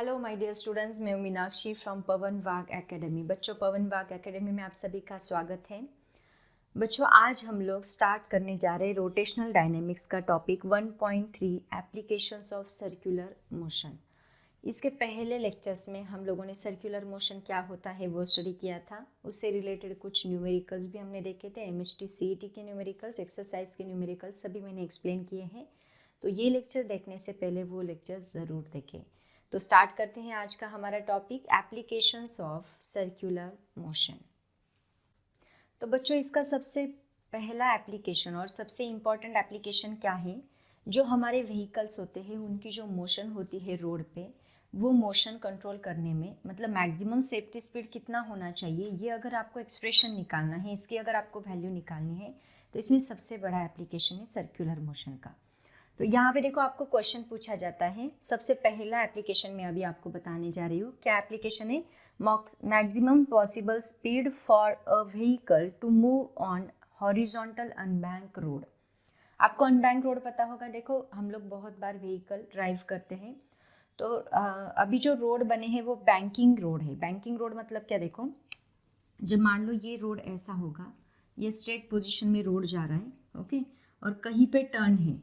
Hello my dear students, मैं Meenakshi from पवन वाग academy. बच्चों, पवन वाग एकेडमी में आप सभी का स्वागत है। बच्चों, आज हम लोग स्टार्ट करने जा रहे हैं रोटेशनल डायनेमिक्स का topic 1.3 applications of circular motion. इसके पहले लेक्चर्स में हम लोगों ने सर्कुलर मोशन क्या होता है वो स्टडी किया था। उससे रिलेटेड कुछ न्यूमेरिकल्स भी हमने देखे थे। एमएचटी सीईटी के न्यूमेरिकल्स, एक्सरसाइज के न्यूमेरिकल्स सभी मैंने एक्सप्लेन किए हैं। तो ये लेक्चर देखने से पहले वो लेक्चर ज़रूर देखें। तो स्टार्ट करते हैं आज का हमारा topic, applications of circular motion. तो बच्चों, इसका सबसे पहला एप्लीकेशन और सबसे इम्पॉर्टेंट एप्लीकेशन क्या है? जो हमारे व्हीकल्स होते हैं उनकी जो मोशन होती है रोड पे, वो मोशन कंट्रोल करने में, मतलब मैक्सिमम सेफ्टी स्पीड कितना होना चाहिए, ये अगर आपको एक्सप्रेशन निकालना है, इसकी अगर आपको वैल्यू निकालनी है, तो इसमें सबसे बड़ा एप्लीकेशन है सर्कुलर मोशन का। तो यहाँ पे देखो, आपको क्वेश्चन पूछा जाता है। सबसे पहला एप्लीकेशन में अभी आपको बताने जा रही हूँ। क्या एप्लीकेशन है? Maximum possible speed for a vehicle to move on horizontal unbanked road. आपको अनबैंक रोड पता होगा। देखो, हम लोग बहुत बार व्हीकल ड्राइव करते हैं, तो अभी जो रोड बने हैं वो बैंकिंग रोड है। बैंकिंग रोड मतलब क्या? देखो, जब मान लो ये रोड ऐसा होगा, ये स्ट्रेट पोजीशन में रोड जा रहा है, ओके, और कहीं पे टर्न है,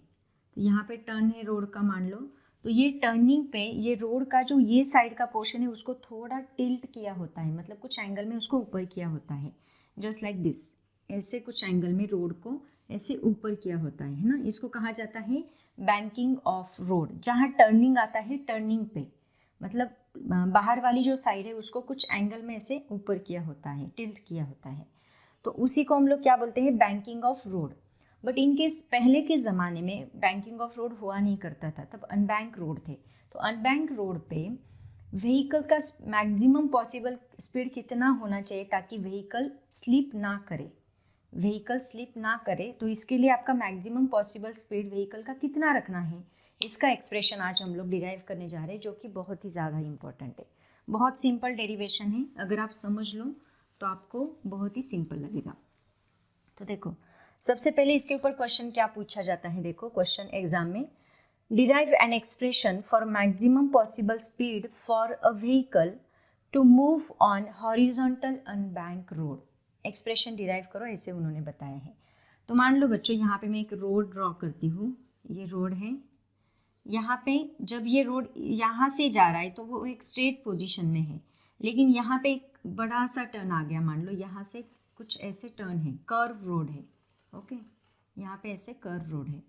तो यहाँ पे टर्न है रोड का, मान लो। तो ये टर्निंग पे ये रोड का जो ये साइड का पोर्शन है उसको थोड़ा टिल्ट किया होता है, मतलब कुछ एंगल में उसको ऊपर किया होता है, जस्ट लाइक दिस। ऐसे कुछ एंगल में रोड को ऐसे ऊपर किया होता है ना। इसको कहा जाता है बैंकिंग ऑफ रोड। जहाँ टर्निंग आता है, टर्निंग पे मतलब बाहर वाली जो साइड है उसको कुछ एंगल में ऐसे ऊपर किया होता है, टिल्ट किया होता है, तो उसी को हम लोग क्या बोलते हैं? Banking of road. But in case पहले के ज़माने में बैंकिंग ऑफ रोड हुआ नहीं करता था, तब अनबैंक रोड थे। तो अनबैंक रोड पे व्हीकल का मैक्सिमम पॉसिबल स्पीड कितना होना चाहिए ताकि व्हीकल स्लिप ना करे? व्हीकल स्लिप ना करे, तो इसके लिए आपका मैक्सिमम पॉसिबल स्पीड व्हीकल का कितना रखना है, इसका एक्सप्रेशन आज हम लोग डिराइव करने जा रहे हैं, जो कि बहुत ही ज़्यादा इंपॉर्टेंट है। बहुत सिंपल डेरिवेशन है, अगर आप समझ लो तो आपको बहुत ही सिंपल लगेगा। तो देखो, सबसे पहले इसके ऊपर क्वेश्चन क्या पूछा जाता है। देखो, क्वेश्चन एग्जाम में, derive an expression for maximum possible speed for a vehicle to move on horizontal unbanked road. Expression derive करो, ऐसे उन्होंने बताया है। तो मान लो बच्चों, यहाँ पे मैं एक रोड ड्रॉ करती हूँ। ये रोड है, यहाँ पे जब ये रोड यहाँ से जा रहा है तो वो एक स्ट्रेट पोजीशन में है, लेकिन यहाँ पे एक बड़ा सा टर्न आ गया। मान लो यहाँ से कुछ ऐसे टर्न है, कर्व रोड है, ओके, यहाँ पे ऐसे कर्व रोड है।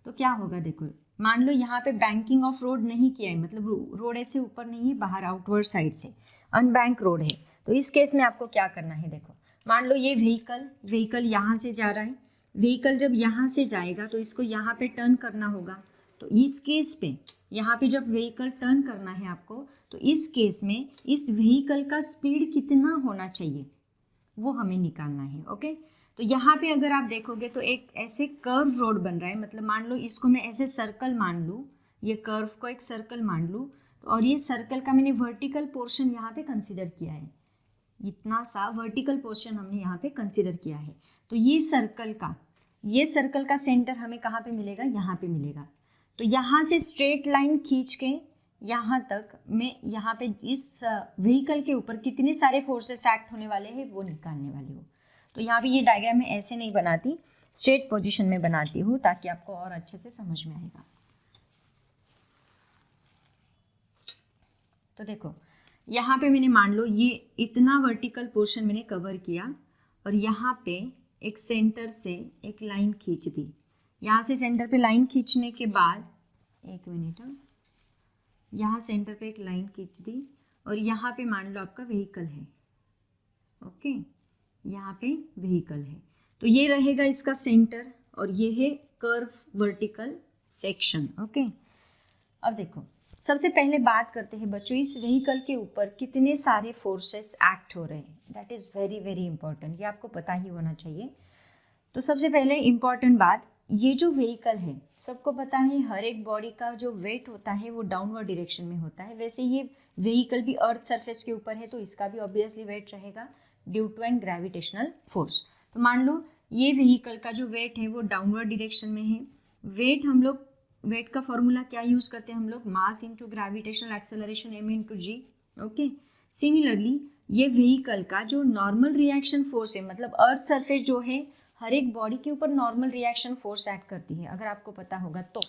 तो क्या होगा? देखो, मान लो यहाँ पे बैंकिंग ऑफ रोड नहीं किया है, मतलब रोड ऐसे ऊपर नहीं है, बाहर आउटवर्ड साइड से अनबैंक रोड है। तो इस केस में आपको क्या करना है? देखो, मान लो ये व्हीकल यहाँ से जा रहा है। व्हीकल जब यहाँ से जाएगा तो इसको यहाँ पे टर्न करना होगा। तो इस केस पे यहाँ पे जब व्हीकल टर्न करना है आपको, तो इस केस में इस व्हीकल का स्पीड कितना होना चाहिए वो हमें निकालना है, ओके। तो यहाँ पे अगर आप देखोगे तो एक ऐसे कर्व रोड बन रहा है, मतलब मान लो इसको मैं ऐसे सर्कल मान लूँ, ये कर्व को एक सर्कल मान लूँ, तो और ये सर्कल का मैंने वर्टिकल पोर्शन यहाँ पे कंसिडर किया है। इतना सा वर्टिकल पोर्शन हमने यहाँ पे कंसिडर किया है। तो ये सर्कल का सेंटर हमें कहाँ पे मिलेगा? यहाँ पे मिलेगा। तो यहाँ से स्ट्रेट लाइन खींच के यहाँ तक मैं यहाँ पे इस व्हीकल के ऊपर कितने सारे फोर्सेस एक्ट होने वाले हैं वो निकालने वाली हूँ। तो यहाँ पे ये डायग्राम मैं ऐसे नहीं बनाती, स्ट्रेट पोजीशन में बनाती हूँ ताकि आपको और अच्छे से समझ में आएगा। तो देखो, यहाँ पे मैंने मान लो ये इतना वर्टिकल पोर्शन मैंने कवर किया, और यहाँ पे एक सेंटर से एक लाइन खींच दी। यहाँ से सेंटर पे लाइन खींचने के बाद, एक मिनट, यहाँ सेंटर पे एक लाइन खींच दी, और यहाँ पे मान लो आपका व्हीकल है, ओके, यहाँ पे व्हीकल है। तो ये रहेगा इसका सेंटर, और ये है कर्व वर्टिकल सेक्शन, ओके। अब देखो, सबसे पहले बात करते हैं बच्चों, इस व्हीकल के ऊपर कितने सारे फोर्सेस एक्ट हो रहे हैं। That is very very important, ये आपको पता ही होना चाहिए। तो सबसे पहले इम्पॉर्टेंट बात, ये जो व्हीकल है, सबको पता है हर एक बॉडी का जो वेट होता है वो डाउनवर्ड डायरेक्शन में होता है। वैसे ये व्हीकल भी अर्थ सरफेस के ऊपर है, तो इसका भी ऑब्वियसली वेट रहेगा due to an gravitational force. तो मान लो ये व्हीकल का जो वेट है वो डाउनवर्ड डायरेक्शन में है। वेट हम लोग वेट का फॉर्मूला क्या यूज करते हैं हम लोग, mass into gravitational acceleration m into g. Okay, similarly ये व्हीकल का जो नॉर्मल रिएक्शन फोर्स है, मतलब अर्थ सरफेस जो है हर एक बॉडी के ऊपर नॉर्मल रिएक्शन फोर्स एक्ट करती है, अगर आपको पता होगा तो।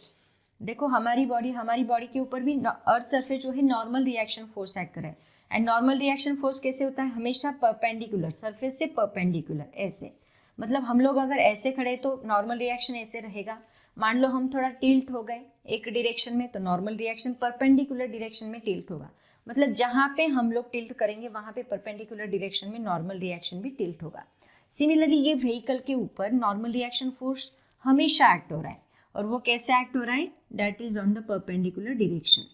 देखो हमारी बॉडी के ऊपर भी अर्थ सरफेस जो है नॉर्मल रिएक्शन फोर्स एक्ट कर रहा है। एंड नॉर्मल रिएक्शन फोर्स कैसे होता है, हमेशा परपेंडिकुलर, सरफेस से परपेंडिकुलर, ऐसे। मतलब हम लोग अगर ऐसे खड़े तो नॉर्मल रिएक्शन ऐसे रहेगा। मान लो हम थोड़ा टिल्ट हो गए एक डायरेक्शन में, तो नॉर्मल रिएक्शन परपेंडिकुलर डायरेक्शन में टिल्ट होगा। मतलब जहाँ पे हम लोग टिल्ट करेंगे वहाँ पे परपेंडिकुलर डायरेक्शन में नॉर्मल रिएक्शन भी टिल्ट होगा। सिमिलरली ये व्हीकल के ऊपर नॉर्मल रिएक्शन फोर्स हमेशा एक्ट हो रहा है, और वो कैसे एक्ट हो रहा है, that is on the perpendicular direction.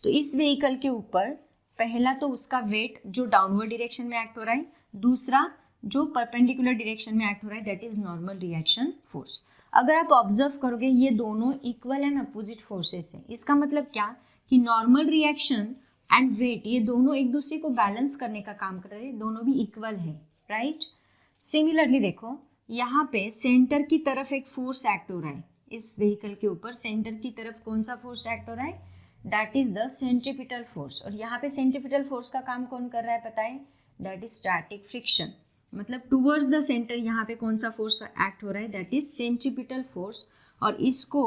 तो इस व्हीकल के ऊपर पहला तो उसका वेट जो डाउनवर्ड डायरेक्शन में एक्ट हो रहा है, दूसरा जो परपेंडिकुलर डायरेक्शन में एक्ट हो रहा है, that is normal reaction force. अगर आप ऑब्जर्व करोगे ये दोनों इक्वल एंड अपोजिट फोर्सेस हैं। इसका मतलब क्या कि नॉर्मल रिएक्शन एंड वेट ये दोनों एक दूसरे को बैलेंस करने का काम कर रहे हैं, दोनों भी इक्वल है, राइट। सिमिलरली देखो यहाँ पे सेंटर की तरफ एक फोर्स एक्ट हो रहा है, इस व्हीकल के ऊपर सेंटर की तरफ कौन सा फोर्स एक्ट हो रहा है, that is the centripetal force. और यहाँ पे सेंट्रीपिटल फोर्स का काम कौन कर रहा है पता है, दैट इज स्टैटिक फ्रिक्शन। मतलब टूवर्ड्स द सेंटर यहाँ पे कौन सा फोर्स एक्ट हो रहा है, दैट इज सेंट्रीपिटल फोर्स। और इसको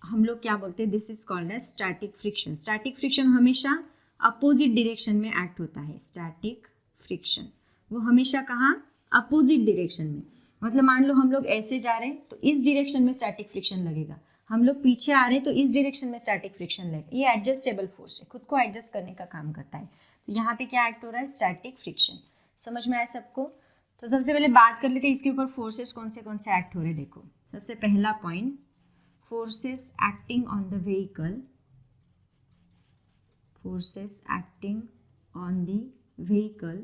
हम लोग क्या बोलते हैं, this is called as static friction. Static friction हमेशा अपोजिट डायरेक्शन में एक्ट होता है। स्टैटिक फ्रिक्शन वो हमेशा कहाँ, अपोजिट डायरेक्शन में। मतलब मान लो हम लोग ऐसे जा रहे हैं तो इस डायरेक्शन में स्टैटिक फ्रिक्शन लगेगा, हम लोग पीछे आ रहे हैं तो इस डायरेक्शन में स्टैटिक फ्रिक्शन लगेगा। ये एडजस्टेबल फोर्स है, खुद को एडजस्ट करने का काम करता है। तो यहाँ पे क्या एक्ट हो रहा है, स्टैटिक फ्रिक्शन। समझ में आया सबको। तो सबसे पहले बात कर लेते हैं इसके ऊपर फोर्सेस कौन से एक्ट हो रहे हैं। देखो सबसे पहला point, forces acting on the vehicle, forces acting on the vehicle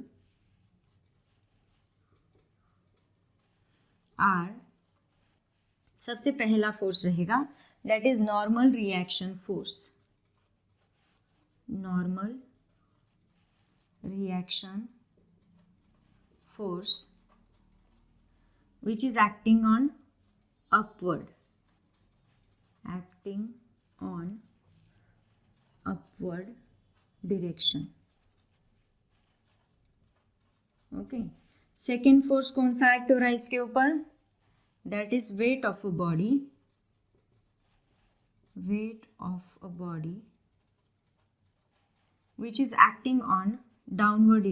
are, सबसे पहला फोर्स रहेगा that is normal reaction force. Normal reaction force which is acting on upward direction. Okay, second force कौन सा एक्ट हो रहा है इसके ऊपर, that is weight of a body, which is acting on downward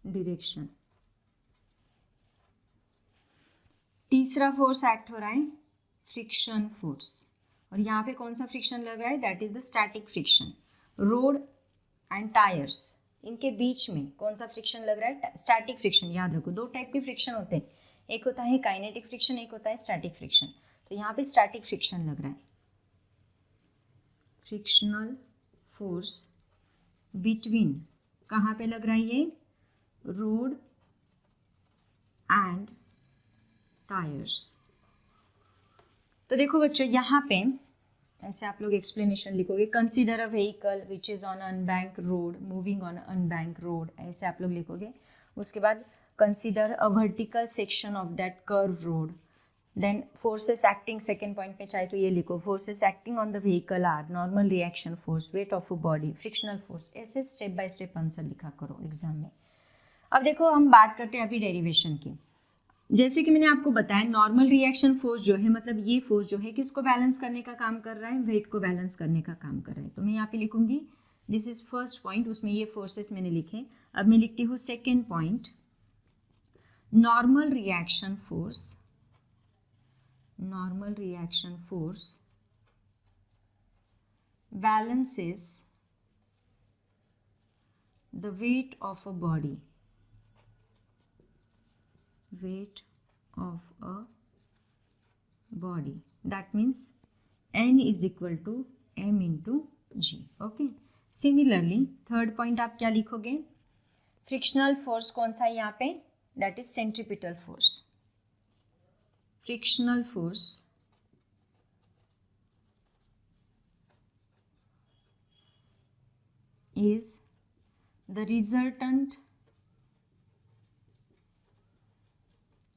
direction. तीसरा force act हो रहा है फ्रिक्शन फोर्स, और यहाँ पे कौन सा फ्रिक्शन लग रहा है, that is the static friction. Road and tyres इनके बीच में कौन सा फ्रिक्शन लग रहा है, स्टैटिक फ्रिक्शन। याद रखो दो टाइप के फ्रिक्शन होते हैं, एक होता है काइनेटिक फ्रिक्शन, एक होता है स्टैटिक फ्रिक्शन। तो यहाँ पे स्टैटिक फ्रिक्शन लग रहा है। फ्रिक्शनल फोर्स बिटवीन, कहाँ पे लग रहा है ये, रोड एंड टायर्स। तो देखो बच्चों यहाँ पे ऐसे आप लोग एक्सप्लेनेशन लिखोगे, consider a vehicle which is on unbanked road moving on unbanked road, ऐसे आप लोग लिखोगे। उसके बाद consider a vertical section of that curve road, then forces acting, second point पे चाहे तो ये लिखो, forces acting on the vehicle are normal reaction force, weight of a body, frictional force. ऐसे स्टेप बाय स्टेप आंसर लिखा करो exam में। अब देखो हम बात करते हैं अभी डेरिवेशन की। जैसे कि मैंने आपको बताया नॉर्मल रिएक्शन फोर्स जो है, मतलब ये फोर्स जो है किसको बैलेंस करने का काम कर रहा है, वेट को बैलेंस करने का काम कर रहा है। तो मैं यहाँ पे लिखूंगी दिस इज फर्स्ट पॉइंट, उसमें ये फोर्सेस मैंने लिखे। अब मैं लिखती हूँ second point, normal reaction force balances the weight of a body, that means N is equal to M into G. Okay, similarly third point आप क्या लिखोगे, फ्रिक्शनल फोर्स कौन सा है यहाँ पे, that is centripetal force. Frictional force is the resultant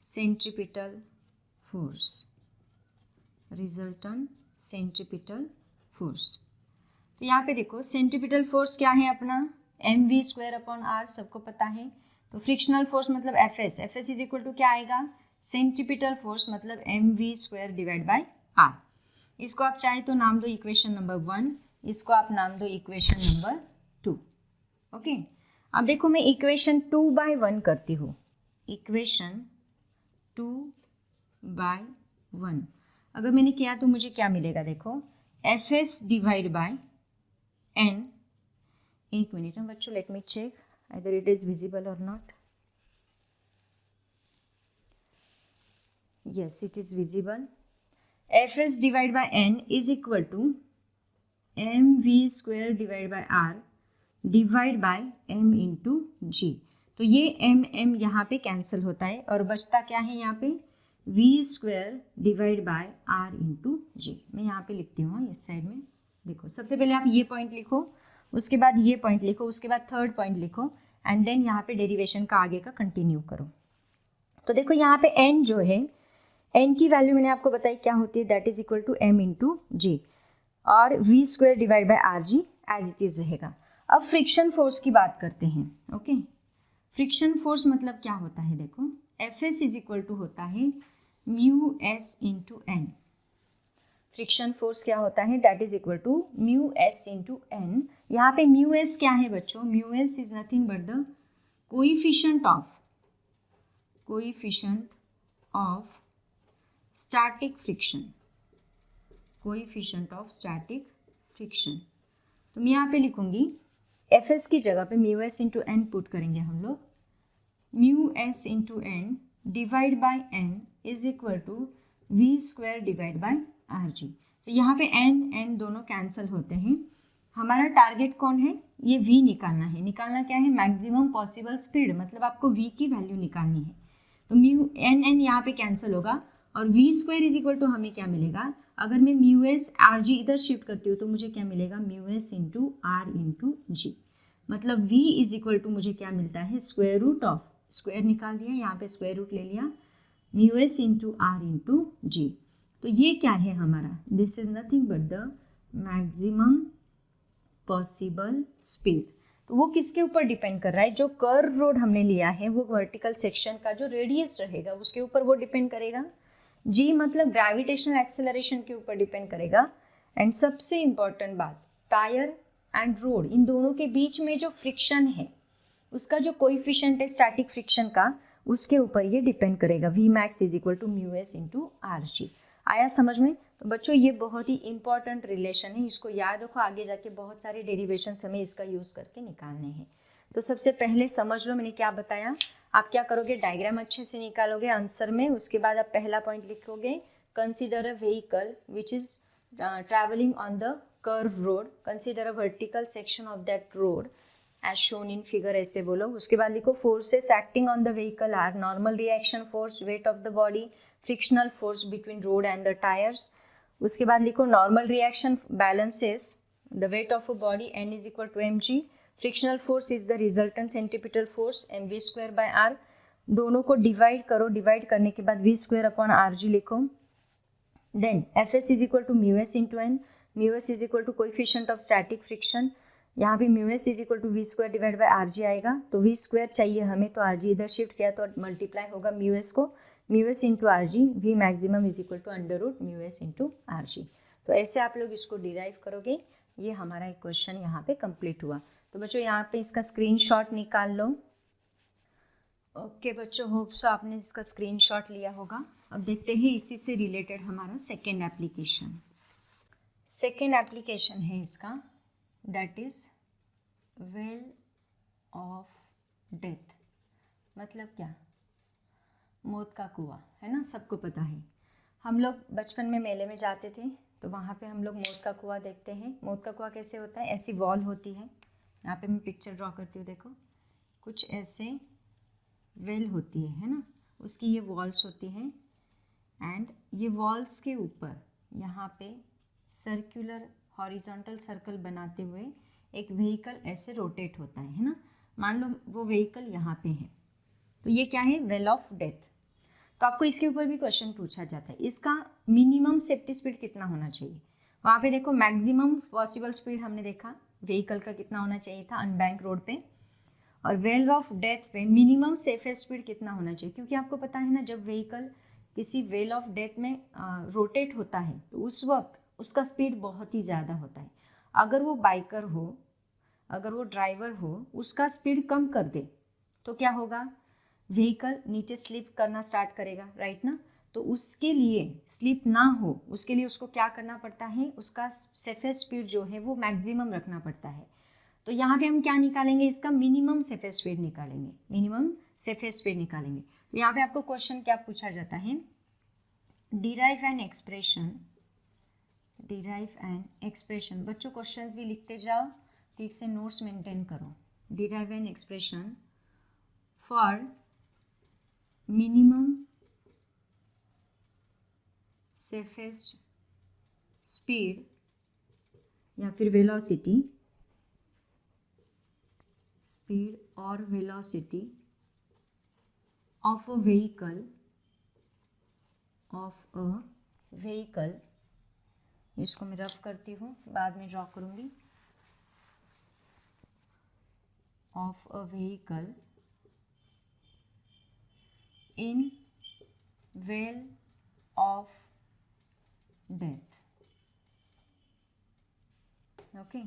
centripetal force, resultant centripetal force. तो यहाँ पे देखो सेंट्रीपिटल फोर्स क्या है अपना, mv²/r सबको पता है। तो फ्रिक्शनल फोर्स मतलब F S is equal to क्या आएगा, सेंट्रीपिटल फोर्स मतलब mv²/r। इसको आप चाहे तो नाम दो इक्वेशन नंबर 1, इसको आप नाम दो इक्वेशन नंबर 2। ओके, अब देखो मैं इक्वेशन 2/1 करती हूँ, इक्वेशन 2/1 अगर मैंने किया तो मुझे क्या मिलेगा, देखो F S divide by N, एक मिनट में बच्चों, let me check either it is visible or not. Yes, it is visible. Fs divided by n is equal to mv² divided by r divided by m into g। तो ये m यहाँ पे cancel होता है और बचता क्या है यहाँ पे, v² divide by r into g. मैं यहाँ पे लिखती हूँ इस साइड में, देखो सबसे पहले आप ये पॉइंट लिखो, उसके बाद ये पॉइंट लिखो, उसके बाद थर्ड पॉइंट लिखो एंड देन यहाँ पे डेरिवेशन का आगे का कंटिन्यू करो। तो देखो यहाँ पे n जो है, n की वैल्यू मैंने आपको बताई क्या होती है, that is equal to m into g और v² divide by R G as it is रहेगा। अब फ्रिक्शन फोर्स की बात करते हैं। ओके, फ्रिक्शन फोर्स मतलब क्या होता है, देखो F S is equal to होता है mu S into N. Friction force क्या होता है, that is equal to mu S into N. यहाँ पे म्यू एस क्या है बच्चों, mu S is nothing but the coefficient of static friction, coefficient of static friction. तो मैं यहाँ पे लिखूंगी एफ एस की जगह पे mu S into N put करेंगे हम लोग, mu S into N divide by N is equal to v² divide by are G. तो यहाँ पे n दोनों कैंसिल होते हैं। हमारा टारगेट कौन है, ये v निकालना है। निकालना क्या है, मैक्सिमम पॉसिबल स्पीड, मतलब आपको v की वैल्यू निकालनी है। तो म्यू n यहाँ पे कैंसिल होगा और v² इज इक्वल टू हमें क्या मिलेगा, अगर मैं म्यू एस आर जी इधर शिफ्ट करती हूँ तो मुझे क्या मिलेगा, mu S into r into g. मतलब v इज इक्वल टू मुझे क्या मिलता है, स्क्वायर रूट ऑफ, स्क्वायर निकाल दिया, यहाँ पे स्क्वायर रूट ले लिया, mu S into r into g. तो ये क्या है हमारा, this is nothing but the maximum possible speed. तो वो किसके ऊपर डिपेंड कर रहा है, जो कर्व रोड हमने लिया है वो वर्टिकल सेक्शन का जो रेडियस रहेगा उसके ऊपर वो डिपेंड करेगा। जी मतलब ग्रेविटेशनल एक्सेलरेशन के ऊपर डिपेंड करेगा। एंड सबसे इम्पॉर्टेंट बात, टायर एंड रोड इन दोनों के बीच में जो फ्रिक्शन है उसका जो कोइफिशिएंट है स्टैटिक फ्रिक्शन का, उसके ऊपर ये डिपेंड करेगा। V max is equal to mu S into R G. आया समझ में। तो बच्चों ये बहुत ही इंपॉर्टेंट रिलेशन है, इसको याद रखो, आगे जाके बहुत सारे डेरिवेशंस हमें इसका यूज़ करके निकालने हैं। तो सबसे पहले समझ लो मैंने क्या बताया। आप क्या करोगे, डायग्राम अच्छे से निकालोगे आंसर में, उसके बाद आप पहला पॉइंट लिखोगे, consider a vehicle which is travelling on the curve road, consider a vertical section of that road as shown in figure, ऐसे बोलो। उसके बाद लिखो forces acting on the vehicle are normal reaction force, weight of the body, frictional force between road and the tyres. उसके बाद लिखो normal reaction balances the weight of a body, n is equal to mg, frictional force is the resultant centripetal force mv² by r। दोनों को divide करो, divide करने के बाद v² upon rg लिखो। Then fs is equal to mu S into N, mu S is equal to coefficient of static friction, यहाँ पे mu S is equal to v² divide by rg आएगा। तो v² चाहिए हमें, तो rg इधर shift किया तो मल्टीप्लाई होगा म्यू एस को, mu S into R G, V maximum is equal to under root mu S into R G. तो ऐसे आप लोग इसको डिराइव करोगे। ये हमारा एक क्वेश्चन यहाँ पे कंप्लीट हुआ। तो बच्चों यहाँ पे इसका स्क्रीनशॉट निकाल लो। ओके बच्चों, होप सो आपने इसका स्क्रीनशॉट लिया होगा। अब देखते हैं इसी से रिलेटेड हमारा सेकेंड एप्लीकेशन। सेकेंड एप्लीकेशन है इसका, that is well of death. मतलब क्या, मौत का कुआं, है ना, सबको पता है। हम लोग बचपन में मेले में जाते थे तो वहाँ पे हम लोग मौत का कुआं देखते हैं। मौत का कुआं कैसे होता है, ऐसी वॉल होती है, यहाँ पे मैं पिक्चर ड्रॉ करती हूँ, देखो कुछ ऐसे वेल होती है ना, उसकी ये वॉल्स होती हैं एंड ये वॉल्स के ऊपर यहाँ पे सर्कुलर हॉरिजॉन्टल सर्कल बनाते हुए एक व्हीकल ऐसे रोटेट होता है ना। मान लो वो व्हीकल यहाँ पे है, तो ये क्या है, वेल ऑफ डेथ। तो आपको इसके ऊपर भी क्वेश्चन पूछा जाता है, इसका मिनिमम सेफ्टी स्पीड कितना होना चाहिए। वहाँ पे देखो मैक्सिमम पॉसिबल स्पीड हमने देखा व्हीकल का कितना होना चाहिए था अनबैंक रोड पे, और वेल ऑफ डेथ पे मिनिमम सेफेस्ट स्पीड कितना होना चाहिए, क्योंकि आपको पता है ना जब व्हीकल किसी वेल ऑफ डेथ में रोटेट होता है तो उस वक्त उसका स्पीड बहुत ही ज़्यादा होता है। अगर वो बाइकर हो, अगर वो ड्राइवर हो, उसका स्पीड कम कर दे तो क्या होगा, व्हीकल नीचे स्लिप करना स्टार्ट करेगा, राइट ना। तो उसके लिए स्लिप ना हो, उसके लिए उसको क्या करना पड़ता है, उसका सेफेस्ट स्पीड जो है वो मैक्सिमम रखना पड़ता है। तो यहाँ पे हम क्या निकालेंगे, इसका मिनिमम सेफेस्ट स्पीड निकालेंगे, मिनिमम सेफेस्ट स्पीड निकालेंगे। तो यहाँ पे आपको क्वेश्चन क्या पूछा जाता है, derive an expression, derive an expression. बच्चों क्वेश्चंस भी लिखते जाओ, ठीक से नोट्स मेंटेन करो। Derive an expression for minimum safest speed या फिर वेलोसिटी, स्पीड और velocity of a vehicle, of a vehicle, इसको मैं रफ करती हूँ, बाद में ड्रॉ करूँगी, of a vehicle in well of death. Okay,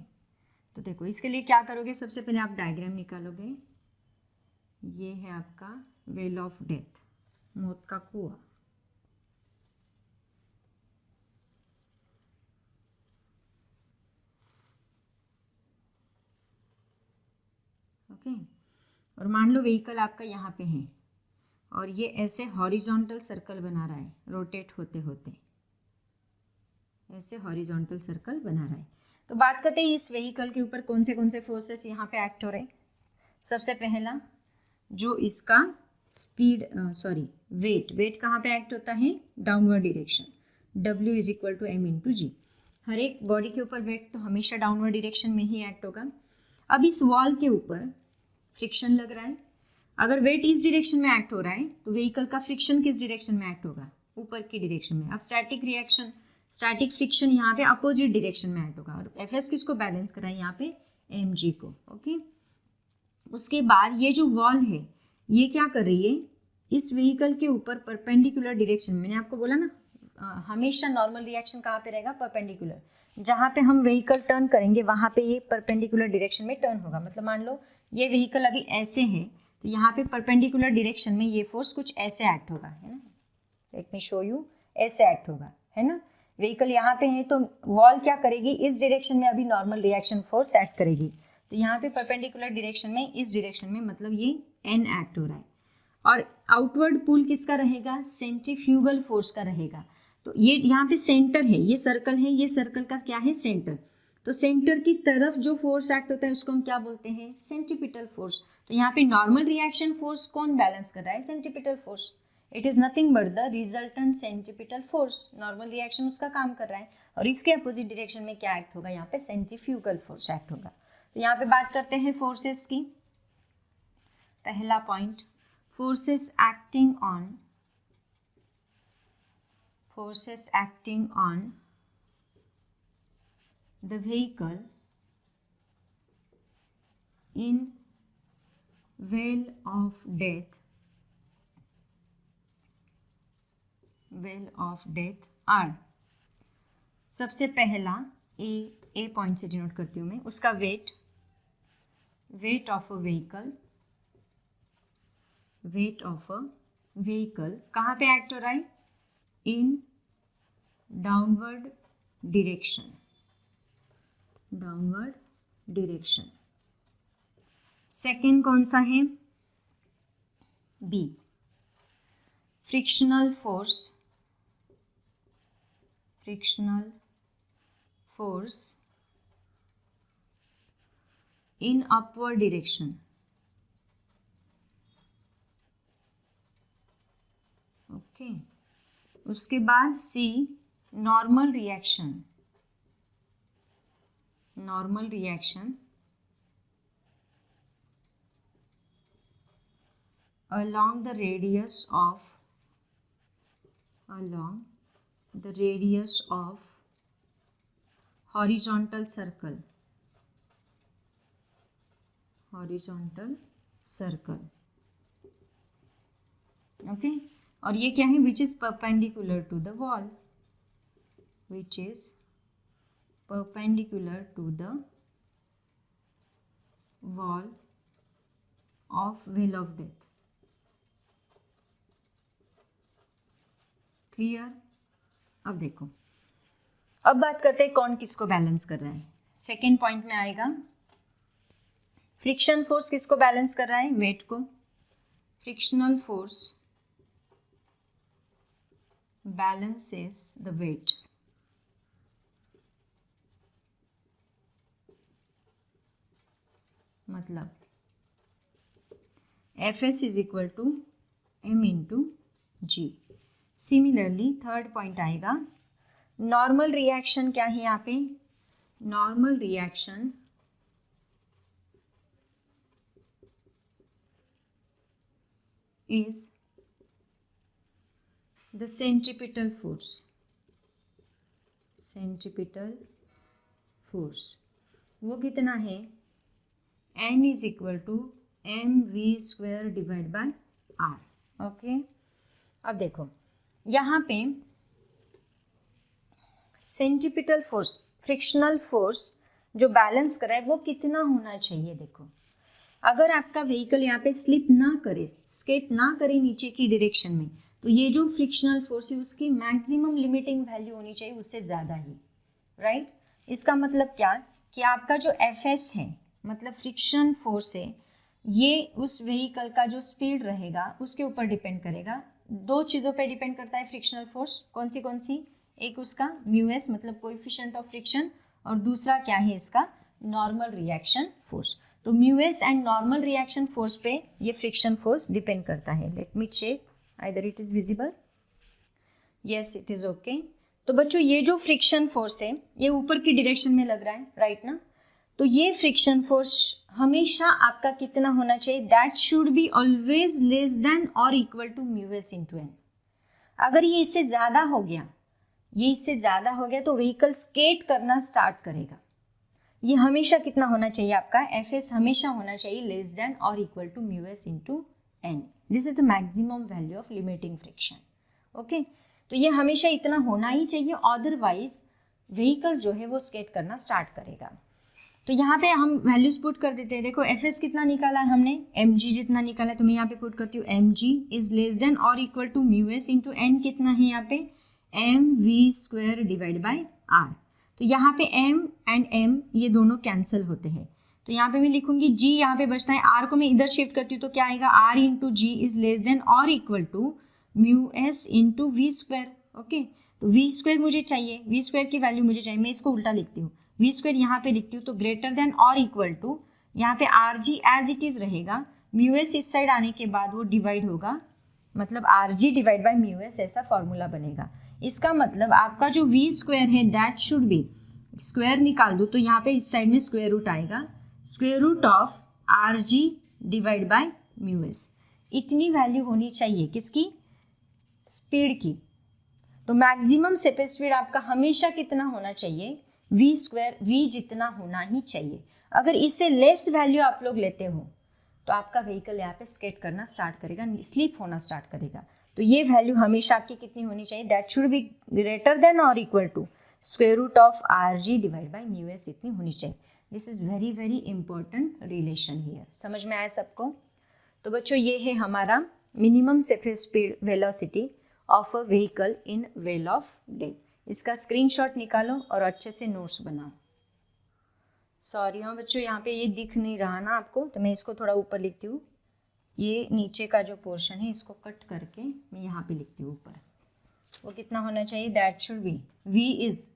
तो देखो इसके लिए क्या करोगे, सबसे पहले आप डायग्राम निकालोगे, ये है आपका वेल ऑफ डेथ, मौत का कुआं। ओके, और मान लो व्हीकल आपका यहाँ पे है और ये ऐसे हॉरिजॉन्टल सर्कल बना रहा है, रोटेट होते होते ऐसे हॉरिजॉन्टल सर्कल बना रहा है। तो बात करते हैं इस व्हीकल के ऊपर कौन से फोर्सेस यहाँ पे एक्ट हो रहे हैं। सबसे पहला जो इसका स्पीड वेट कहाँ पे एक्ट होता है, downward direction, W is equal to M into g. हर एक बॉडी के ऊपर वेट तो हमेशा डाउनवर्ड डिरेक्शन में ही एक्ट होगा। अब इस वॉल के ऊपर फ्रिक्शन लग रहा है, अगर वेट इस डायरेक्शन में एक्ट हो रहा है तो व्हीकल का फ्रिक्शन किस डायरेक्शन में एक्ट होगा, ऊपर की डायरेक्शन में। अब स्टैटिक फ्रिक्शन यहाँ पे अपोजिट डायरेक्शन में एक्ट होगा, और एफ एस किसको बैलेंस करा है यहाँ पे, एम जी को। ओके, उसके बाद ये जो वॉल है ये क्या कर रही है, इस व्हीकल के ऊपर परपेंडिकुलर डायरेक्शन, मैंने आपको बोला ना हमेशा नॉर्मल रिएक्शन कहाँ पे रहेगा, परपेंडिकुलर। जहाँ पे हम व्हीकल टर्न करेंगे वहाँ पे ये परपेंडिकुलर डायरेक्शन में टर्न होगा। मतलब मान लो ये व्हीकल अभी ऐसे है तो यहाँ पे परपेंडिकुलर डायरेक्शन में ये फोर्स कुछ ऐसे एक्ट होगा, है ना। लेट मी शो यू, ऐसे एक्ट होगा, है ना। व्हीकल यहाँ पे है तो वॉल क्या करेगी, इस डायरेक्शन में अभी नॉर्मल रिएक्शन फोर्स एक्ट करेगी। तो यहाँ पे परपेंडिकुलर डायरेक्शन में, इस डायरेक्शन में, मतलब ये एन एक्ट हो रहा है। और आउटवर्ड पुल किसका रहेगा, सेंट्रीफ्यूगल फोर्स का रहेगा। तो ये यहाँ पे सेंटर है, ये सर्कल का क्या है, सेंटर। तो सेंटर की तरफ जो फोर्स एक्ट होता है उसको हम क्या बोलते हैं, सेंट्रीपिटल फोर्स। तो यहाँ पे नॉर्मल रिएक्शन फोर्स कौन बैलेंस कर रहा है, centripetal force. It is nothing but the resultant centripetal force, normal reaction उसका काम कर रहा है। और इसके अपोजिट डायरेक्शन में क्या एक्ट होगा, यहाँ पे सेंट्रीफ्यूगल फोर्स एक्ट होगा। तो यहाँ पे बात करते हैं फोर्सेस की। पहला point, forces acting on the vehicle in well of death are, सबसे पहला ए पॉइंट से डिनोट करती हूँ मैं, उसका वेट ऑफ अ व्हीकल कहाँ पे एक्ट हो रहा है, इन डाउनवर्ड डिरेक्शन। सेकेंड कौन सा है, B, frictional force in upward direction. Okay, उसके बाद C, normal reaction along the radius of horizontal circle, okay और ये क्या है, which is perpendicular to the wall, which is perpendicular to the wall of Vale of Death. Clear? अब देखो, अब बात करते हैं कौन किसको बैलेंस कर रहा है। सेकेंड पॉइंट में आएगा फ्रिक्शन फोर्स किसको बैलेंस कर रहा है, वेट को। Frictional force balances the weight. मतलब Fs is equal to m into g. Similarly third point आएगा नॉर्मल रिएक्शन क्या है यहाँ पे, normal reaction is the centripetal force, वो कितना है, n is equal to mv square divide by r. Okay अब देखो यहाँ पे सेंट्रिपिटल फोर्स, फ्रिक्शनल फोर्स जो बैलेंस कर रहा है वो कितना होना चाहिए। देखो अगर आपका व्हीकल यहाँ पे स्लिप ना करे, स्केट ना करे नीचे की डायरेक्शन में, तो ये जो फ्रिक्शनल फोर्स है उसकी मैक्सिमम लिमिटिंग वैल्यू होनी चाहिए उससे ज़्यादा ही, राइट। इसका मतलब क्या कि आपका जो Fs है मतलब फ्रिक्शन फोर्स है, ये उस व्हीकल का जो स्पीड रहेगा उसके ऊपर डिपेंड करेगा। दो चीज़ों पे डिपेंड करता है फ्रिक्शनल फोर्स, कौन सी, एक उसका म्यूएस मतलब कोएफिशिएंट ऑफ फ्रिक्शन, और दूसरा क्या है इसका नॉर्मल रिएक्शन फोर्स। तो mu S and normal reaction force पे ये फ्रिक्शन फोर्स डिपेंड करता है। Let me check either it is visible, yes it is okay. तो बच्चों ये जो फ्रिक्शन फोर्स है ये ऊपर की डायरेक्शन में लग रहा है, राइट ना। तो ये फ्रिक्शन फोर्स हमेशा आपका कितना होना चाहिए, that should be always less than और equal to mu s into N. अगर ये इससे ज़्यादा हो गया, तो व्हीकल स्केट करना स्टार्ट करेगा। ये हमेशा कितना होना चाहिए आपका, Fs हमेशा होना चाहिए लेस देन और equal to mu s into N. This is the maximum value of limiting friction, okay. तो ये हमेशा इतना होना ही चाहिए, अदरवाइज व्हीकल जो है वो स्केट करना स्टार्ट करेगा। तो यहाँ पे हम वैल्यूज पुट कर देते हैं। देखो Fs कितना निकाला है हमने, mg जितना निकाला है, तो मैं यहाँ पे पुट करती हूँ mg इज लेस देन और equal to mu s into N कितना है यहाँ पे mv square divide by r। तो यहाँ पे m एंड m ये दोनों कैंसिल होते हैं, तो यहाँ पे मैं लिखूंगी g यहाँ पे बचता है, r को मैं इधर शिफ्ट करती हूँ तो क्या आएगा r into g is less than और equal to mu S into v square. Okay तो वी स्क्वायर मुझे चाहिए, वी स्क्वायर की वैल्यू मुझे चाहिए, मैं इसको उल्टा लिखती हूँ, वी स्क्वायर यहाँ पे लिखती हूँ तो ग्रेटर देन और इक्वल टू यहाँ पे R ji as it is रहेगा, म्यू एस इस साइड आने के बाद वो डिवाइड होगा, मतलब R ji divide by mu S ऐसा फॉर्मूला बनेगा। इसका मतलब आपका जो वी स्क्वायर है दैट शुड बी, स्क्वायर निकाल दो तो यहाँ पे इस साइड में स्क्वायर रूट आएगा, square root of R G divide by mu S. इतनी वैल्यू होनी चाहिए किसकी, स्पीड की। तो मैक्सिमम सेपेड स्पीड आपका हमेशा कितना होना चाहिए, वी स्क्वायर, वी जितना होना ही चाहिए। अगर इससे लेस वैल्यू आप लोग लेते हो तो आपका व्हीकल यहाँ पे स्केट करना स्टार्ट करेगा, स्लिप होना स्टार्ट करेगा। तो ये वैल्यू हमेशा आपकी कितनी होनी चाहिए, that should be greater than और equal to square root of R G divide by mu S, इतनी होनी चाहिए। This is very very important relation here. समझ में आया सबको। तो बच्चों ये है हमारा minimum safest speed velocity of a vehicle in well of death. इसका स्क्रीनशॉट निकालो और अच्छे से नोट्स बनाओ। सॉरी हाँ बच्चों यहाँ पे ये दिख नहीं रहा ना आपको, तो मैं इसको थोड़ा ऊपर लिखती हूँ, ये नीचे का जो पोर्शन है इसको कट करके मैं यहाँ पे लिखती हूँ ऊपर। वो कितना होना चाहिए, that should be v is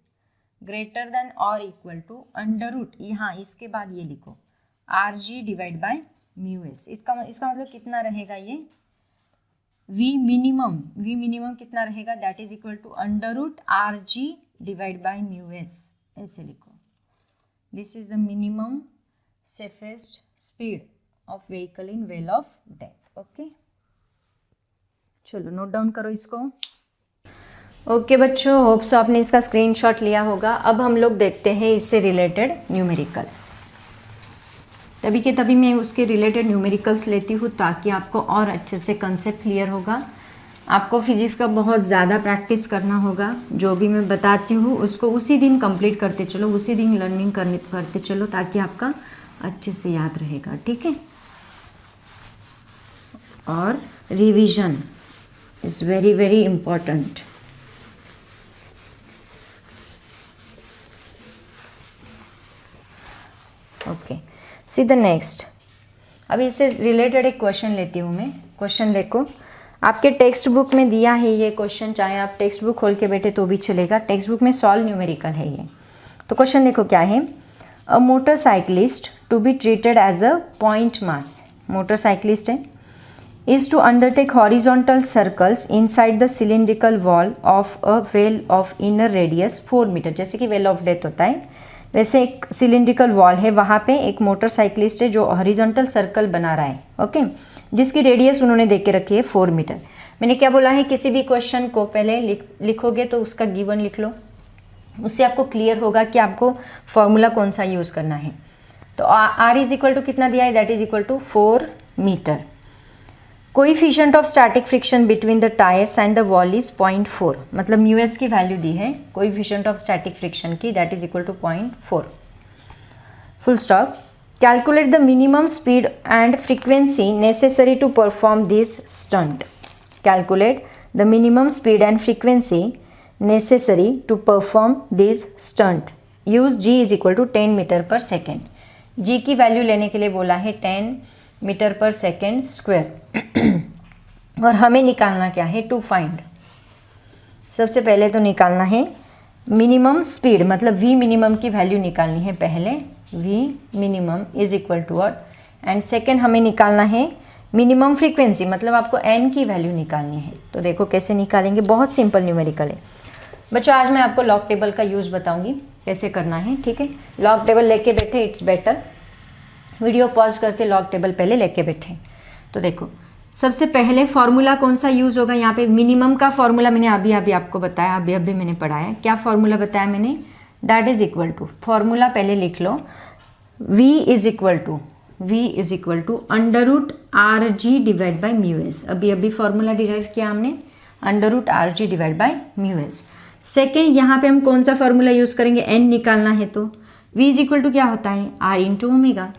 greater than और इक्वल टू अंडर रूट, यहाँ इसके बाद ये लिखो R ji divide by mu S. इसका मतलब कितना रहेगा, ये v मिनिमम कितना रहेगा, that is equal to under root R ji divide by mu S, ऐसे लिखो। This is the minimum safest speed of vehicle in well of death. Okay, चलो नोट डाउन करो इसको। ओके बच्चों, होप सो आपने इसका स्क्रीनशॉट लिया होगा। अब हम लोग देखते हैं इससे रिलेटेड न्यूमेरिकल। तभी के तभी मैं उसके रिलेटेड न्यूमेरिकल्स लेती हूँ ताकि आपको और अच्छे से कंसेप्ट क्लियर होगा। आपको फिजिक्स का बहुत ज़्यादा प्रैक्टिस करना होगा। जो भी मैं बताती हूँ उसको उसी दिन कंप्लीट करते चलो, उसी दिन लर्निंग करते चलो ताकि आपका अच्छे से याद रहेगा, ठीक है। और revision is very very important. Okay, see the next. अभी इससे रिलेटेड एक क्वेश्चन लेती हूँ मैं। क्वेश्चन देखो, आपके टेक्स्ट बुक में दिया है ये क्वेश्चन, चाहे आप टेक्स्ट बुक खोल के बैठे तो भी चलेगा। टेक्स्ट बुक में सॉल्व न्यूमेरिकल है ये। तो क्वेश्चन देखो क्या है। A motorcyclist to be treated as a point mass, motorcyclist है, is to undertake horizontal circles inside the cylindrical wall of a well of inner radius 4 मीटर। जैसे कि वेल ऑफ डेथ होता है वैसे एक सिलिंड्रिकल वॉल है, वहाँ पे एक मोटरसाइकिलिस्ट है जो हॉरिजॉन्टल सर्कल बना रहा है, ओके, जिसकी रेडियस उन्होंने दे के रखी है 4 मीटर। मैंने क्या बोला है, किसी भी क्वेश्चन को पहले लिखोगे तो उसका गिवन लिख लो, उससे आपको क्लियर होगा कि आपको फॉर्मूला कौन सा यूज़ करना है। तो आर इज इक्वल टू कितना दिया है, that is equal to 4 metre. Coefficient of static friction between the tyres and the wall is 0.4, मतलब म्यूएस की वैल्यू दी है कोएफिशिएंट ऑफ स्टैटिक फ्रिक्शन की, that is equal to 0.4, full stop. Calculate the minimum speed and frequency necessary to perform this stunt. Calculate the minimum speed and frequency necessary to perform this stunt. Use G is equal to 10 metre per second. जी की value लेने के लिए बोला है 10 metre per second square. और हमें निकालना क्या है, टू फाइंड। सबसे पहले तो निकालना है मिनिमम स्पीड, मतलब वी मिनिमम की वैल्यू निकालनी है पहले। V minimum is equal to what, and second हमें निकालना है मिनिमम फ्रीक्वेंसी, मतलब आपको एन की वैल्यू निकालनी है। तो देखो कैसे निकालेंगे, बहुत सिंपल न्यूमेरिकल है बच्चों। आज मैं आपको लॉग टेबल का यूज़ बताऊंगी कैसे करना है, ठीक है। लॉग टेबल लेके बैठे, इट्स बेटर वीडियो पॉज करके लॉग टेबल पहले लेके बैठे। तो देखो सबसे पहले फॉर्मूला कौन सा यूज़ होगा यहाँ पे, मिनिमम का फॉर्मूला मैंने अभी आपको बताया, अभी मैंने पढ़ाया। क्या फॉर्मूला बताया मैंने, that is equal to, formula पहले लिख लो, v is equal to under root R ji divide by mu S. अभी फॉर्मूला डिराइव किया हमने, under root R ji divide by mu S. Second यहाँ पे हम कौन सा फॉर्मूला यूज़ करेंगे, n निकालना है तो v इज इक्वल टू क्या होता है, r इंटू ओमेगा।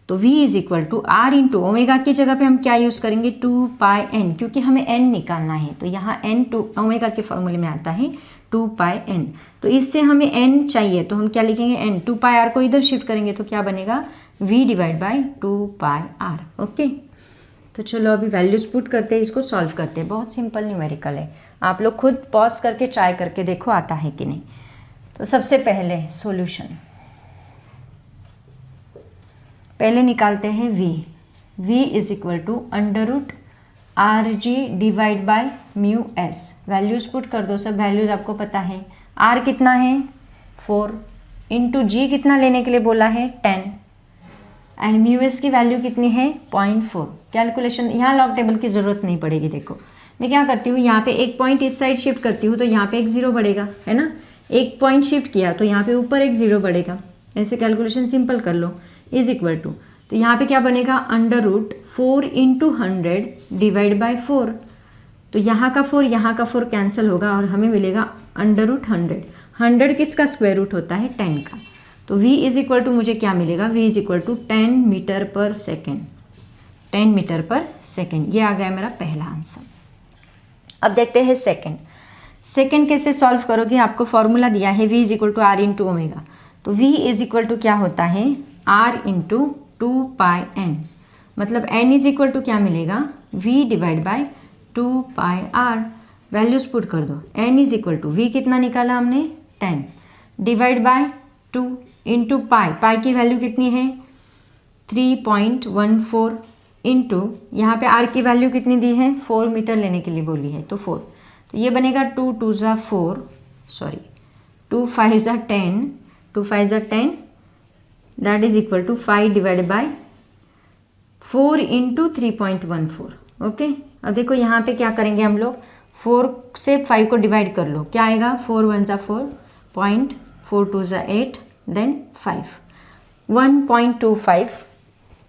तो v is equal to R into omega की जगह पे हम क्या यूज़ करेंगे, 2 पाई n, क्योंकि हमें n निकालना है। तो यहाँ n टू ओमेगा के फॉर्मूले में आता है 2 पाई n। तो इससे हमें n चाहिए तो हम क्या लिखेंगे, n 2 पाई r को इधर शिफ्ट करेंगे तो क्या बनेगा, v divide by 2 pi r, okay. तो चलो अभी वैल्यूज पुट करते हैं, इसको सॉल्व करते हैं। बहुत सिंपल न्यूमेरिकल है, आप लोग खुद पॉज करके ट्राई करके देखो आता है कि नहीं। तो सबसे पहले सॉल्यूशन पहले निकालते हैं v is equal to under root R ji divide by mu S. Values put कर दो, सब वैल्यूज आपको पता है। r कितना है 4 इंटू जी कितना लेने के लिए बोला है 10, एंड म्यू एस की वैल्यू कितनी है 0.4। कैलकुलेशन यहाँ लॉग टेबल की ज़रूरत नहीं पड़ेगी। देखो मैं क्या करती हूँ, यहाँ पे एक पॉइंट इस साइड शिफ्ट करती हूँ तो यहाँ पे एक 0 बढ़ेगा, है ना। एक पॉइंट शिफ्ट किया तो यहाँ पे ऊपर एक 0 बढ़ेगा, ऐसे कैलकुलेशन सिंपल कर लो। इज इक्वल टू, तो यहाँ पे क्या बनेगा, under root 4 into 100 divide by 4। तो यहाँ का 4 कैंसिल होगा और हमें मिलेगा अंडर रूट 100 किसका स्क्वायर रूट होता है 10 का। तो v इज इक्वल टू मुझे क्या मिलेगा, v is equal to 10 metre per second, 10 metre per second. ये आ गया मेरा पहला आंसर। अब देखते हैं सेकेंड कैसे सॉल्व करोगे। आपको फॉर्मूला दिया है v is equal to R into omega. तो v इज इक्वल टू क्या होता है, r इंटू 2 पाई n, मतलब n इज इक्वल टू क्या मिलेगा, v divide by 2 pi r। Values put कर दो, n is equal to v कितना निकाला हमने 10 डिवाइड बाई 2 इंटू पाई की वैल्यू कितनी है 3.14 इंटू यहाँ पे r की वैल्यू कितनी दी है 4 मीटर लेने के लिए बोली है तो 4। तो ये बनेगा 2 2 ज़ा 4, सॉरी 2 5 ज़ा 10, 2 5 ज़ा 10, that is equal to 5 divide by 4 into 3.14। Okay, अब देखो यहाँ पे क्या करेंगे हम लोग, 4 से 5 को डिवाइड कर लो, क्या आएगा, 4 1 ज़ा 4, 0.4 2 ज़ा 8, then 5, 1.25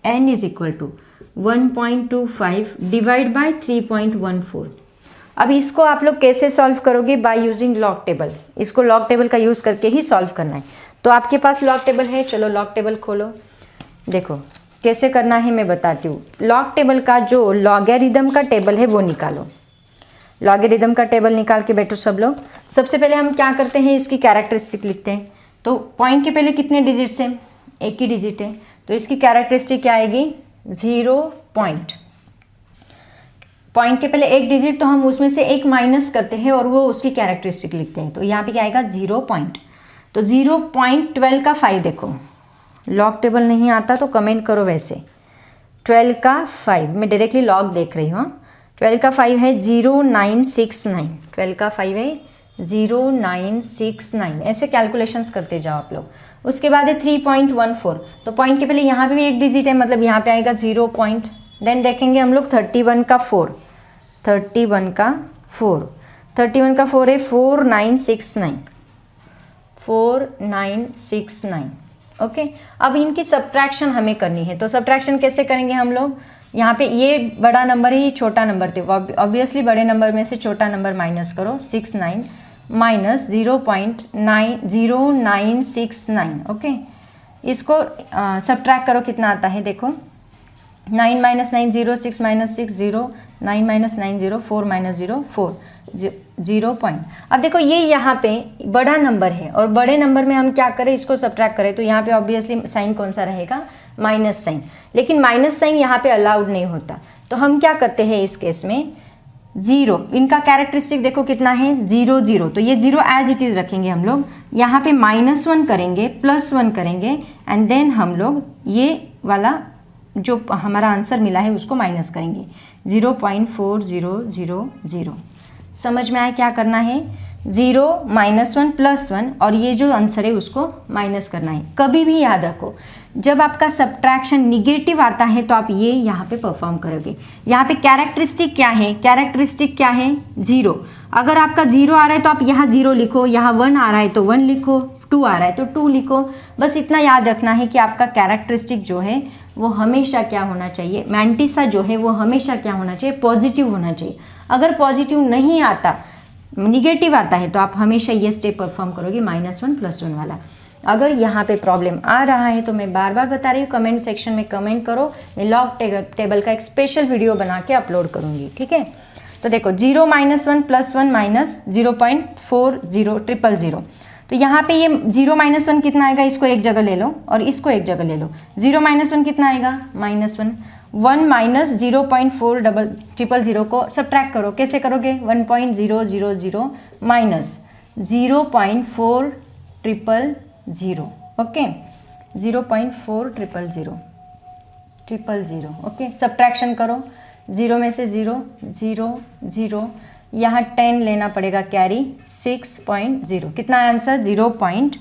n is equal to 1.25 divide by 3.14। अब इसको आप लोग कैसे सॉल्व करोगे, बाय यूजिंग लॉग टेबल। इसको लॉग टेबल का यूज़ करके ही सॉल्व करना है। तो आपके पास लॉग टेबल है, चलो लॉग टेबल खोलो। देखो कैसे करना है मैं बताती हूँ। लॉग टेबल का जो लॉगरिदम का टेबल है वो निकालो। लॉगरिदम का टेबल निकाल के बैठो सब लोग। सबसे पहले हम क्या करते हैं, इसकी कैरेक्टरिस्टिक लिखते हैं। तो पॉइंट के पहले कितने डिजिट्स हैं, एक ही डिजिट है, तो इसकी कैरेक्टरिस्टिक क्या आएगी, 0 पॉइंट। पॉइंट के पहले एक डिजिट, तो हम उसमें से एक माइनस करते हैं और वो उसकी कैरेक्टरिस्टिक लिखते हैं। तो यहाँ पे क्या आएगा, 0 पॉइंट। तो 0.12 का 5 देखो, लॉग टेबल नहीं आता तो कमेंट करो। वैसे 12 का 5, मैं डायरेक्टली लॉग देख रही हूँ। 12 का 5 है 0969, 12 का 5 है 0969। ऐसे कैलकुलेशंस करते जाओ आप लोग। उसके बाद है 3.14, तो पॉइंट के पहले यहाँ पे भी एक डिजिट है, मतलब यहाँ पे आएगा 0 पॉइंट। देन देखेंगे हम लोग 31 का 4, 31 का 4, 31 का 4 है 4969, 4969। ओके, अब इनकी सब्ट्रैक्शन हमें करनी है। तो सब्ट्रैक्शन कैसे करेंगे हम लोग, यहाँ पे ये बड़ा नंबर है, ये छोटा नंबर थे, ऑब्वियसली बड़े नंबर में से छोटा नंबर माइनस करो। 69 माइनस 0.0969। ओके, इसको सब्ट्रैक्ट करो, कितना आता है देखो, 9 minus 9 0, 6 minus 6 0, 9 minus 9 0, 4 minus 0 4, 0 point. अब देखो ये यहाँ पे बड़ा नंबर है और बड़े नंबर में हम क्या करें, इसको सब्ट्रैक्ट करें, तो यहाँ पे ऑब्वियसली साइन कौन सा रहेगा, माइनस साइन। लेकिन माइनस साइन यहाँ पे अलाउड नहीं होता, तो हम क्या करते हैं इस केस में, 0, इनका कैरेक्टरिस्टिक देखो कितना है, 0 0, तो ये 0 एज इट इज़ रखेंगे हम लोग। यहाँ पे -1 करेंगे, +1 करेंगे, एंड देन हम लोग ये वाला जो हमारा आंसर मिला है उसको माइनस करेंगे, 0.4000। समझ में आया क्या करना है, 0 -1 +1 और ये जो आंसर है उसको माइनस करना है। कभी भी याद रखो, जब आपका सब्ट्रैक्शन निगेटिव आता है तो आप ये यहाँ पे परफॉर्म करोगे। यहाँ पे कैरेक्टरिस्टिक क्या है, कैरेक्टरिस्टिक क्या है, 0। अगर आपका 0 आ रहा है तो आप यहाँ 0 लिखो, यहाँ 1 आ रहा है तो 1 लिखो, 2 आ रहा है तो 2 लिखो। बस इतना याद रखना है कि आपका कैरेक्टरिस्टिक जो है वो हमेशा क्या होना चाहिए, मैंटिसा जो है वो हमेशा क्या होना चाहिए, पॉजिटिव होना चाहिए। अगर पॉजिटिव नहीं आता, निगेटिव आता है, तो आप हमेशा ये स्टेप परफॉर्म करोगे, -1 +1 वाला। अगर यहाँ पे प्रॉब्लम आ रहा है तो मैं बार बार बता रही हूँ, कमेंट सेक्शन में कमेंट करो, मैं लॉग टेबल का एक स्पेशल वीडियो बना के अपलोड करूँगी, ठीक है। तो देखो 0 -1 +1 माइनस 0.4000। तो यहाँ पे ये 0 -1 कितना आएगा, इसको एक जगह ले लो और इसको एक जगह ले लो। 0 -1 कितना आएगा, -1। 1 माइनस 0.4000 को सब्ट्रैक्ट करो, कैसे करोगे, 1.000 माइनस 0.4000। ओके, 0.4000। ओके, सब्ट्रैक्शन करो, 0 में से 0 0 0, यहाँ 10 लेना पड़ेगा कैरी, 6.0, कितना आंसर, 0 पॉइंट,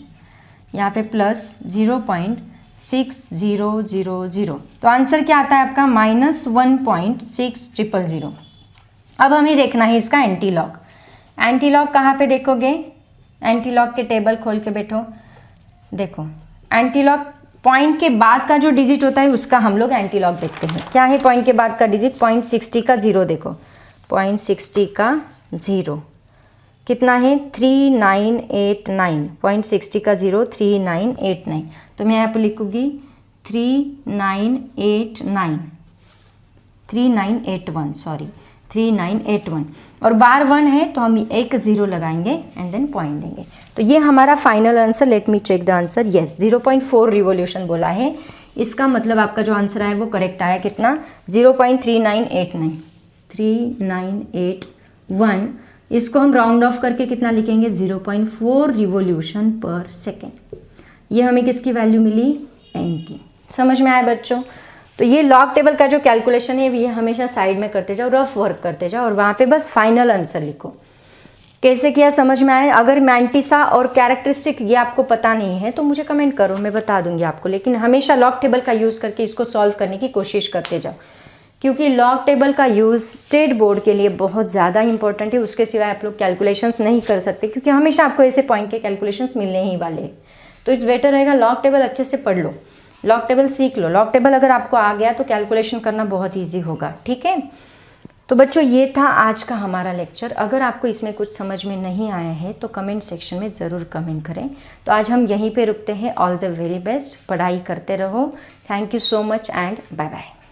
यहाँ पे प्लस 0.6000। तो आंसर क्या आता है आपका, -1.6000। अब हमें देखना है इसका एंटी लॉग। एंटी लॉग कहाँ पे देखोगे, एंटी लॉग के टेबल खोल के बैठो। देखो एंटी लॉग पॉइंट के बाद का जो डिजिट होता है उसका हम लोग एंटी लॉग देखते हैं। क्या है पॉइंट के बाद का डिजिट, 0.60 का 0, देखो 0.60 का 0 कितना है, 3989। 0.60 का 0 3989, तो मैं यहाँ पर लिखूँगी 3981, सॉरी 3981, और बार 1 है तो हम एक 0 लगाएंगे एंड देन पॉइंट देंगे। तो ये हमारा final answer, let me check the answer, yes 0.4 revolution बोला है। इसका मतलब आपका जो आंसर आया वो करेक्ट आया, कितना, 0.3989, 3981। इसको हम राउंड ऑफ करके कितना लिखेंगे, 0.4 रिवोल्यूशन पर सेकेंड। ये हमें किसकी वैल्यू मिली, एन की। समझ में आया बच्चों। तो ये लॉग टेबल का जो कैलकुलेशन है ये हमेशा साइड में करते जाओ, रफ वर्क करते जाओ और वहाँ पे बस फाइनल आंसर लिखो। कैसे किया समझ में आया। अगर मैंटिसा और कैरेक्टरिस्टिक ये आपको पता नहीं है तो मुझे कमेंट करो, मैं बता दूंगी आपको, लेकिन हमेशा लॉग टेबल का यूज़ करके इसको सॉल्व करने की कोशिश करते जाओ, क्योंकि लॉग टेबल का यूज़ स्टेट बोर्ड के लिए बहुत ज़्यादा इंपॉर्टेंट है। उसके सिवाय आप लोग कैलकुलेशंस नहीं कर सकते, क्योंकि हमेशा आपको ऐसे पॉइंट के कैलकुलेशंस मिलने ही वाले हैं। तो इट्स बेटर रहेगा लॉग टेबल अच्छे से पढ़ लो, लॉग टेबल सीख लो। लॉग टेबल अगर आपको आ गया तो कैलकुलेशन करना बहुत ईजी होगा, ठीक है। तो बच्चों ये था आज का हमारा लेक्चर। अगर आपको इसमें कुछ समझ में नहीं आया है तो कमेंट सेक्शन में ज़रूर कमेंट करें। तो आज हम यहीं पे रुकते हैं। ऑल द वेरी बेस्ट, पढ़ाई करते रहो। Thank you so much and bye bye.